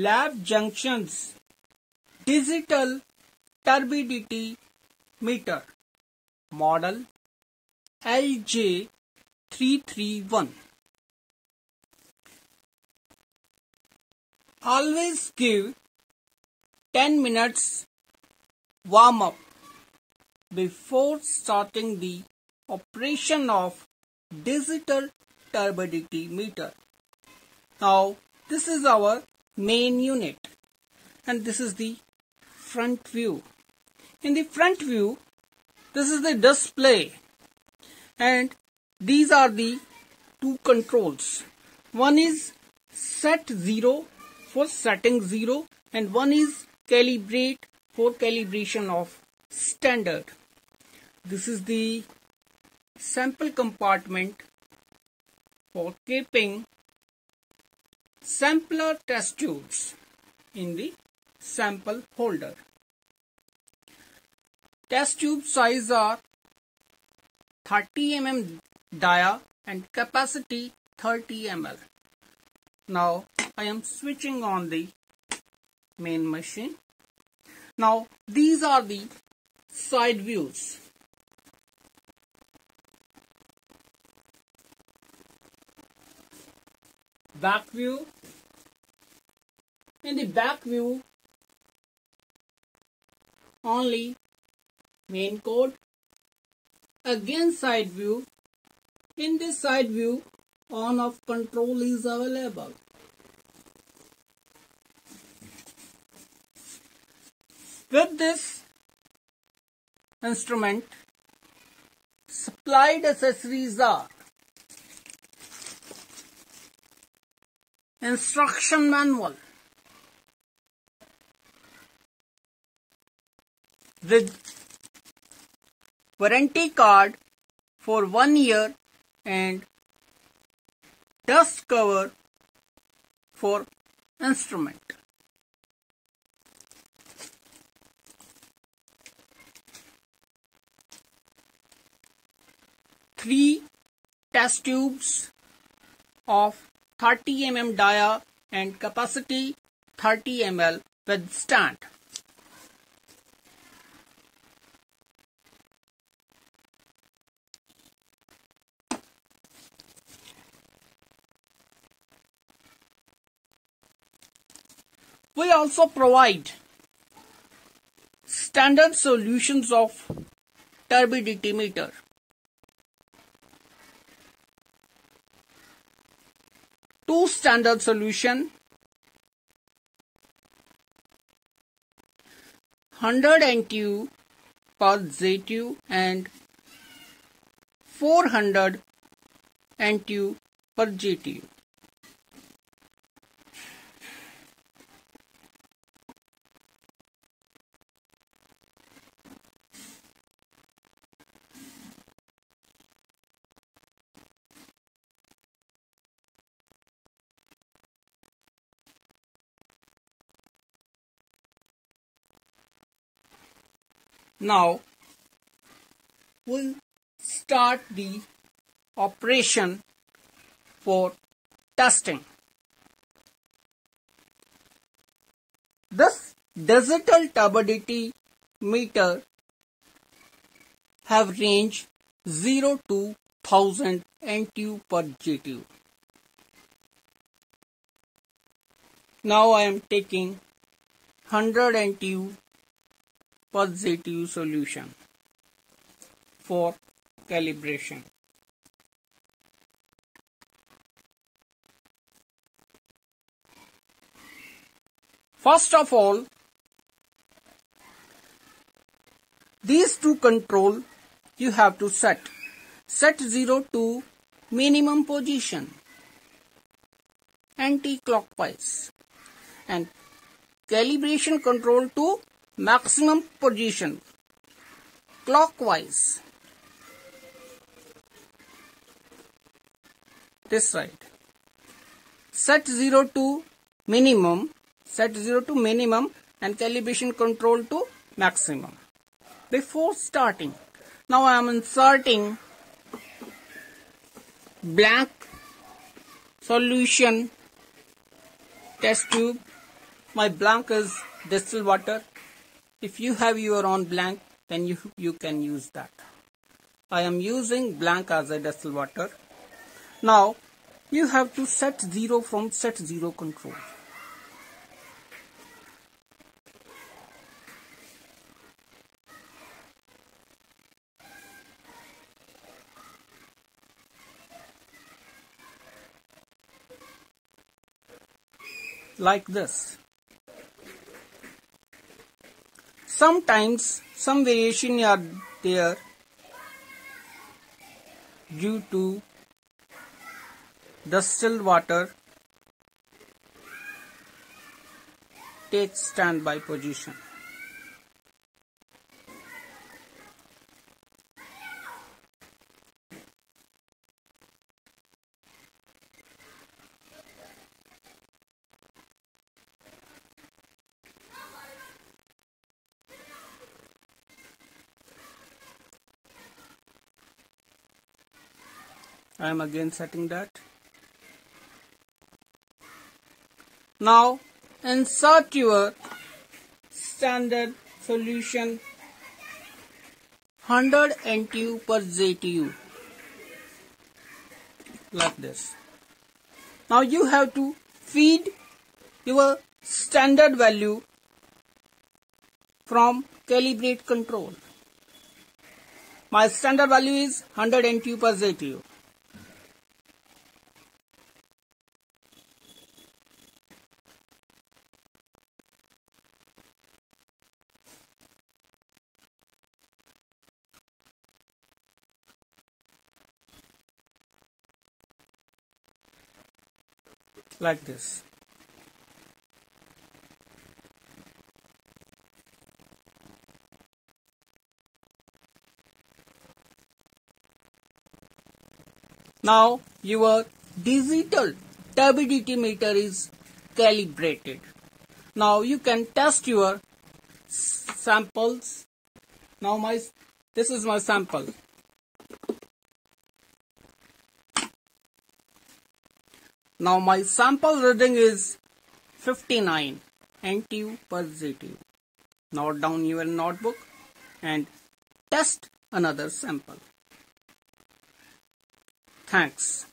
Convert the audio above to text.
lab junctions digital turbidity meter model LJ331. Always give 10 minutes warm up before starting the operation of digital turbidity meter. Now this is our main unit and this is the front view. In the front view, this is the display and these are the two controls. One is set 0 for setting 0 and one is calibrate for calibration of standard. This is the sample compartment for keeping sampler test tubes in the sample holder. Test tube size are 30 mm dia and capacity 30 ml. Now I am switching on the main machine. Now these are the side views. Back view. In the back view, only main code. Again side view. In this side view, on off control is available. With this instrument, supplied accessories are instruction manual with warranty card for 1 year and dust cover for instrument. Three test tubes of 30 mm dia and capacity 30 ml with stand. We also provide standard solutions of turbidity meter. Two standard solution, 100 NTU per ZTU and 400 NTU per GTU. Now we'll start the operation for testing. This digital turbidity meter have range 0 to 1000 NTU per GTU. Now I am taking 100 NTU per ZTU solution for calibration. First of all, these two control you have to set 0 to minimum position anti-clockwise and calibration control to maximum position clockwise. This side. Set 0 to minimum and calibration control to maximum. Before starting, now I am inserting black solution test tube my blank is distilled water. If you have your own blank, then you can use that. I am using blank as a distilled water. Now you have to set 0 from set 0 control. Like this. Sometimes some variation are there due to distilled water takes standby position. I am again setting that. Now insert your standard solution 100 NTU per ZTU like this. Now you have to feed your standard value from calibrate control. My standard value is 100 NTU per ZTU. Like this. Now your digital turbidity meter is calibrated. Now you can test your samples. Now this is my sample. Now my sample reading is 59 NTU per ZTU. Note down your notebook and test another sample. Thanks.